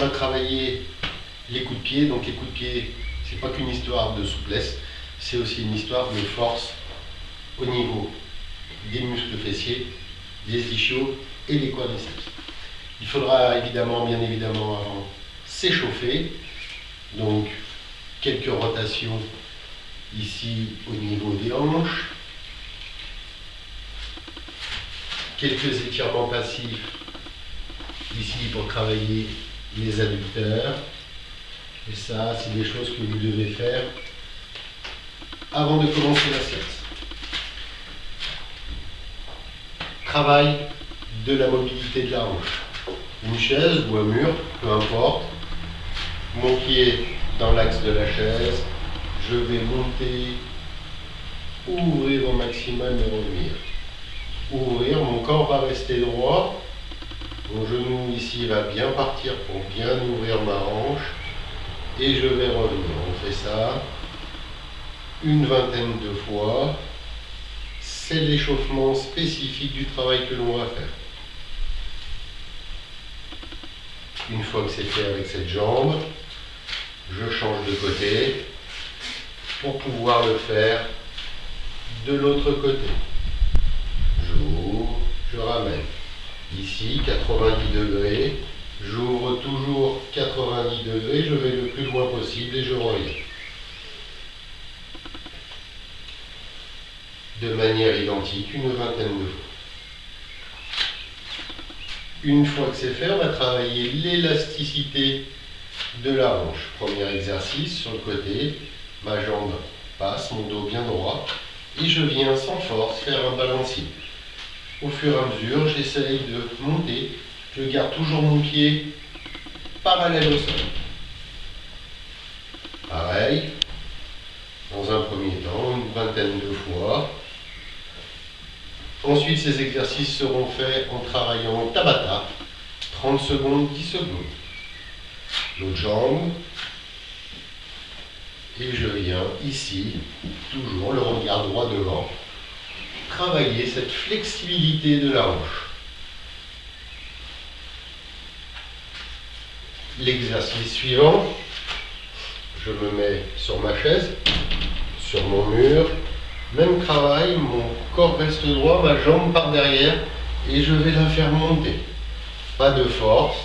va travailler les coups de pied. Donc les coups de pied, c'est pas qu'une histoire de souplesse, c'est aussi une histoire de force au niveau des muscles fessiers, des ischios et des quadriceps. Il faudra évidemment, bien évidemment, avant s'échauffer. Donc quelques rotations ici au niveau des hanches, quelques étirements passifs ici pour travailler les adducteurs. Et ça, c'est des choses que vous devez faire avant de commencer la séance. Travail de la mobilité de la hanche. Une chaise ou un mur, peu importe. Mon pied dans l'axe de la chaise. Je vais monter, ouvrir au maximum et revenir. Ouvrir, mon corps va rester droit. Mon genou ici va bien partir pour bien ouvrir ma hanche. Et je vais revenir. On fait ça une vingtaine de fois. C'est l'échauffement spécifique du travail que l'on va faire. Une fois que c'est fait avec cette jambe, je change de côté pour pouvoir le faire de l'autre côté. J'ouvre, je ramène. Ici, 90 degrés. J'ouvre toujours 90 degrés, je vais le plus loin possible et je reviens. De manière identique, une vingtaine de fois. Une fois que c'est fait, on va travailler l'élasticité de la hanche. Premier exercice sur le côté, ma jambe passe, mon dos bien droit, et je viens sans force faire un balancier. Au fur et à mesure, j'essaye de monter. Je garde toujours mon pied parallèle au sol. Pareil, dans un premier temps, une vingtaine de fois. Ensuite, ces exercices seront faits en travaillant Tabata, 30 secondes, 10 secondes. L'autre jambe. Et je viens ici, toujours le regard droit devant, travailler cette flexibilité de la hanche. L'exercice suivant, je me mets sur ma chaise, sur mon mur, même travail, mon corps reste droit, ma jambe par derrière et je vais la faire monter. Pas de force,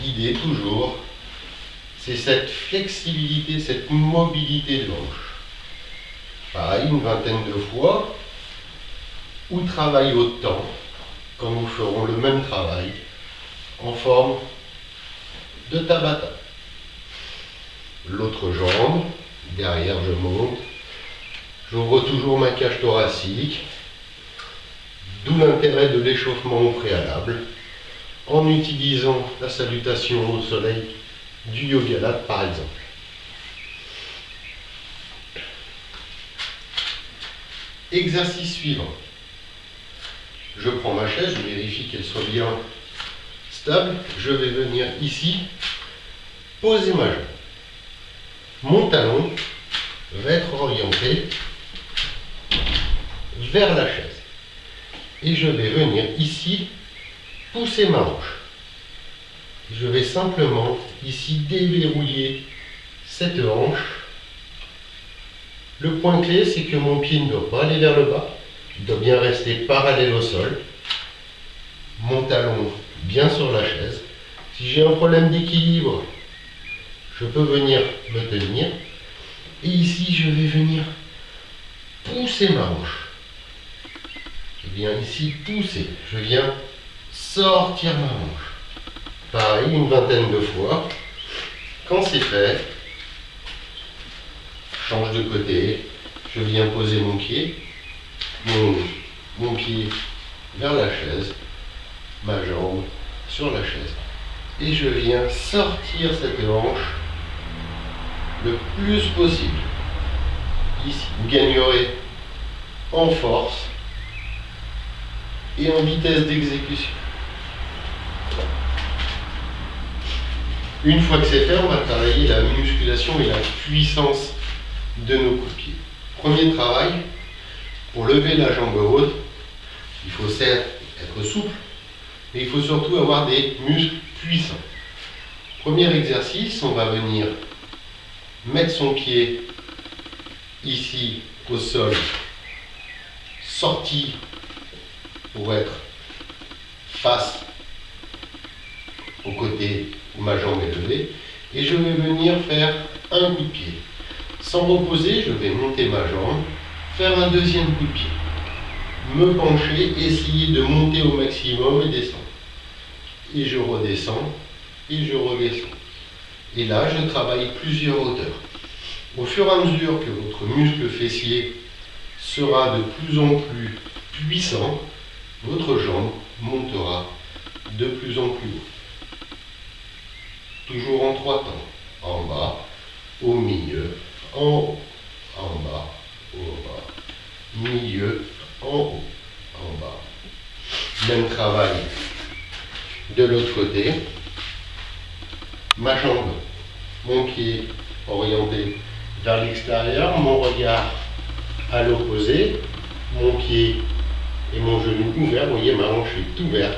guidé toujours. C'est cette flexibilité, cette mobilité de l'hanche. Pareil, une vingtaine de fois, ou travail autant quand nous ferons le même travail en forme de Tabata. L'autre jambe, derrière je monte, j'ouvre toujours ma cage thoracique, d'où l'intérêt de l'échauffement au préalable, en utilisant la salutation au soleil du yoga lat par exemple. Exercice suivant. Je prends ma chaise, je vérifie qu'elle soit bien stable. Je vais venir ici, poser ma jambe. Mon talon va être orienté vers la chaise. Et je vais venir ici, pousser ma hanche. Je vais simplement ici déverrouiller cette hanche. Le point clé, c'est que mon pied ne doit pas aller vers le bas. Il doit bien rester parallèle au sol. Mon talon bien sur la chaise. Si j'ai un problème d'équilibre, je peux venir me tenir. Et ici, je vais venir pousser ma hanche. Je viens ici pousser. Je viens sortir ma hanche. Pareil, une vingtaine de fois. Quand c'est fait, je change de côté. Je viens poser mon pied. Mon pied vers la chaise. Ma jambe sur la chaise. Et je viens sortir cette hanche le plus possible. Ici, vous gagnerez en force et en vitesse d'exécution. Une fois que c'est fait, on va travailler la musculation et la puissance de nos coups de pied. Premier travail, pour lever la jambe haute, il faut certes être souple, mais il faut surtout avoir des muscles puissants. Premier exercice, on va venir mettre son pied ici au sol, sorti pour être face au côté où ma jambe est levée, et je vais venir faire un coup de pied. Sans reposer, je vais monter ma jambe, faire un deuxième coup de pied, me pencher, essayer de monter au maximum et descendre. Et je redescends, et je redescends. Et là, je travaille plusieurs hauteurs. Au fur et à mesure que votre muscle fessier sera de plus en plus puissant, votre jambe montera de plus en plus haut. Toujours en 3 temps. En bas, au milieu, en haut. En bas, au bas. Milieu, en haut. En bas. Même travail de l'autre côté. Ma jambe, mon pied orienté vers l'extérieur, mon regard à l'opposé, mon pied et mon genou ouverts. Vous voyez, ma hanche est ouverte.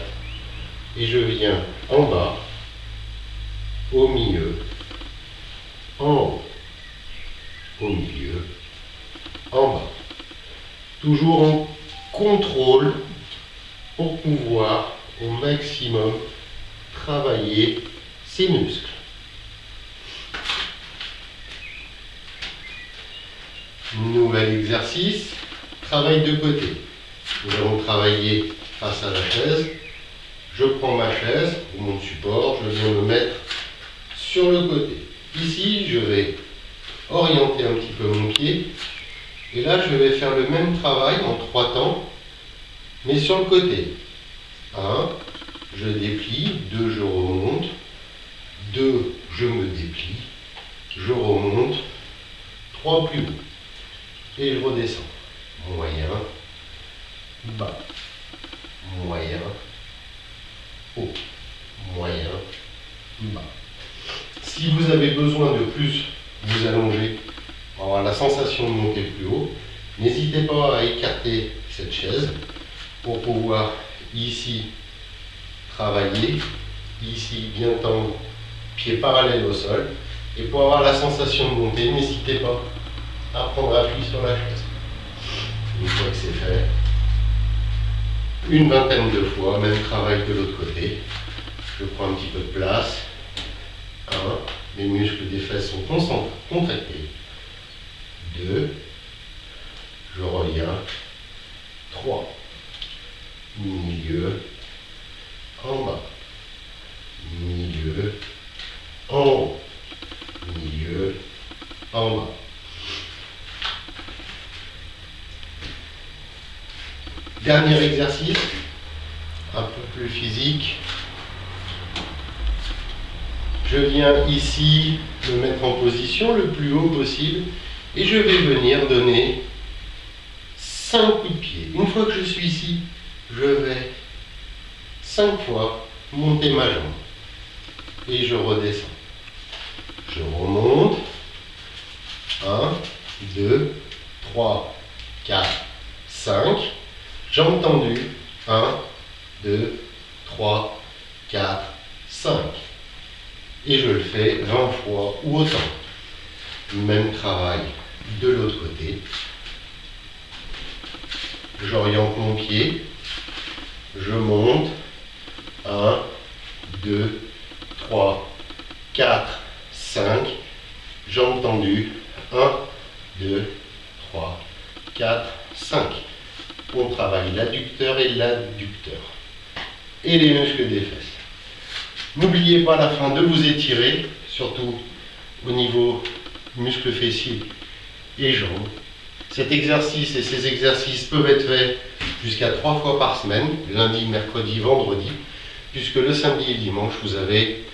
Et je viens en bas, au milieu, en haut, au milieu, en bas. Toujours en contrôle pour pouvoir au maximum travailler ses muscles. Nouvel exercice, travail de côté. Nous allons travailler face à la chaise. Je prends ma chaise ou mon support, je viens me mettre sur le côté. Ici, je vais orienter un petit peu mon pied. Et là, je vais faire le même travail en 3 temps, mais sur le côté. 1, je déplie. 2, je remonte. 2, je me déplie. Je remonte. 3, plus haut. Et je redescends. Moyen, bas. Moyen, haut. Moyen, bas. Si vous avez besoin de plus vous allonger, pour avoir la sensation de monter plus haut, n'hésitez pas à écarter cette chaise pour pouvoir ici travailler, ici bien tendre, pied parallèle au sol, et pour avoir la sensation de monter, n'hésitez pas à prendre appui sur la chaise. Une fois que c'est fait, une vingtaine de fois, même travail de l'autre côté. Je prends un petit peu de place. 1, les muscles des fesses sont contractés. 2, je reviens. 3, milieu, en bas, milieu, en haut, milieu, en bas. Dernier exercice, un peu plus physique. Je viens ici me mettre en position le plus haut possible et je vais venir donner 5 coups de pied. Une fois que je suis ici, je vais 5 fois monter ma jambe et je redescends. Je remonte. 1, 2, 3, 4, 5. Jambe tendue. 1, 2, 3, 4, 5. Et je le fais 20 fois ou autant. Même travail de l'autre côté. J'oriente mon pied. Je monte. 1, 2, 3, 4, 5. Jambes tendues. 1, 2, 3, 4, 5. On travaille l'adducteur et l'adducteur. Et les muscles des fesses. N'oubliez pas à la fin de vous étirer, surtout au niveau muscles fessiers et jambes. Cet exercice et ces exercices peuvent être faits jusqu'à 3 fois par semaine, lundi, mercredi, vendredi, puisque le samedi et dimanche, vous avez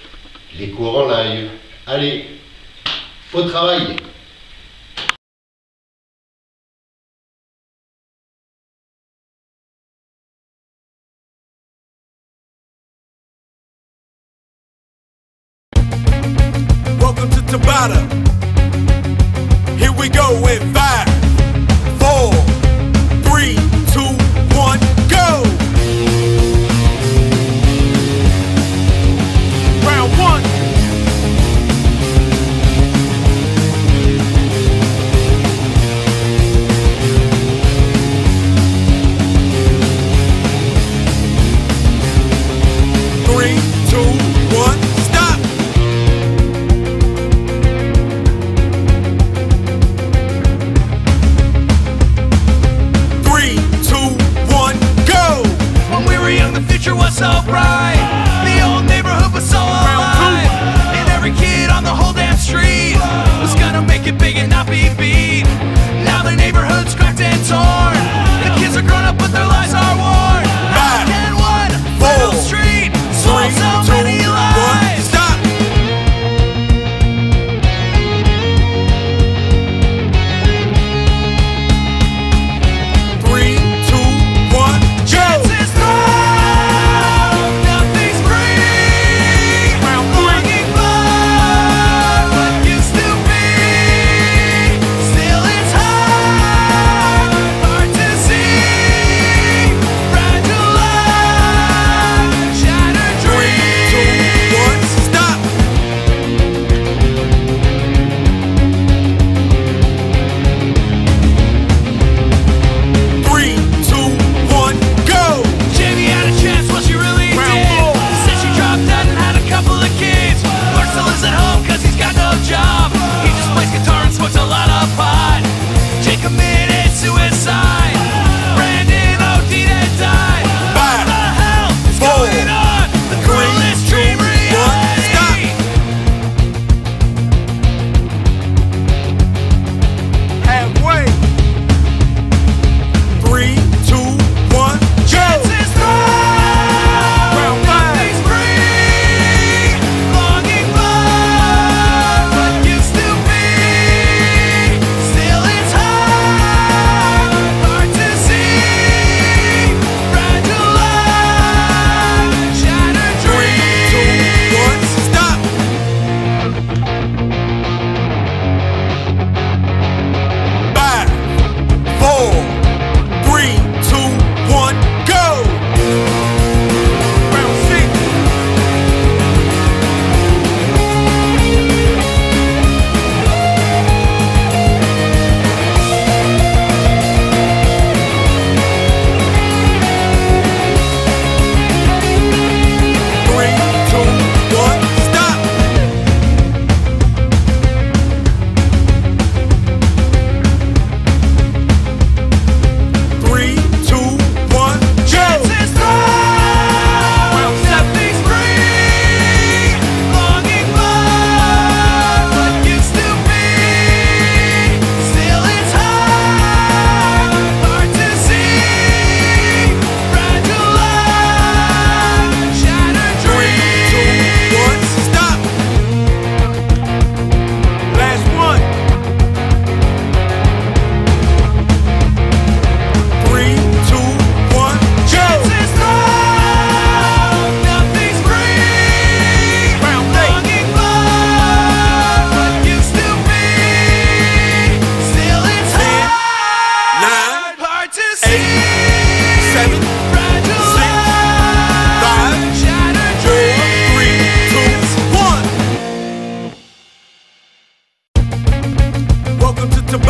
les cours en live. Allez, au travail! Welcome to Tabata. Here we go in 5, 4, 3, 2, 1, go! Round 1.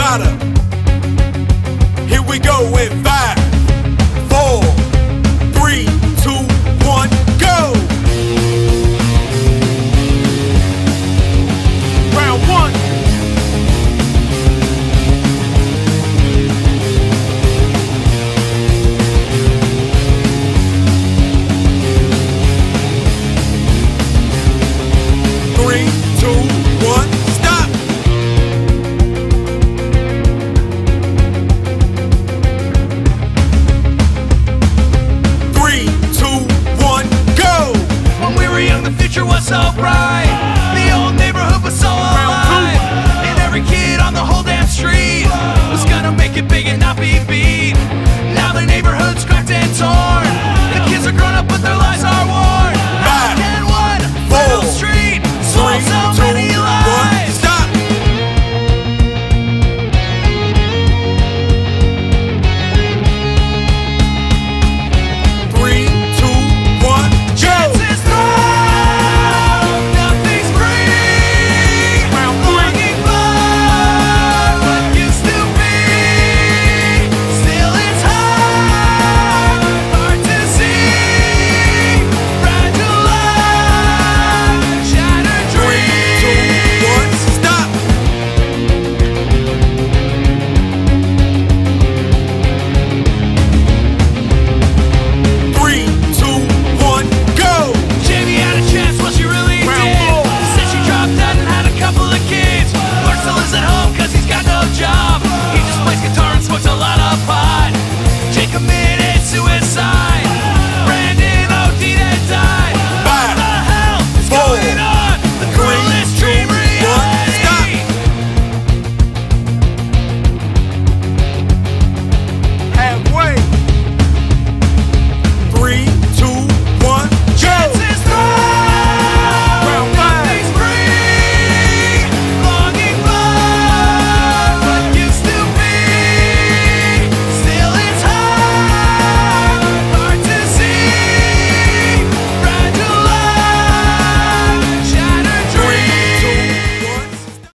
Tabata. Here we go in 5,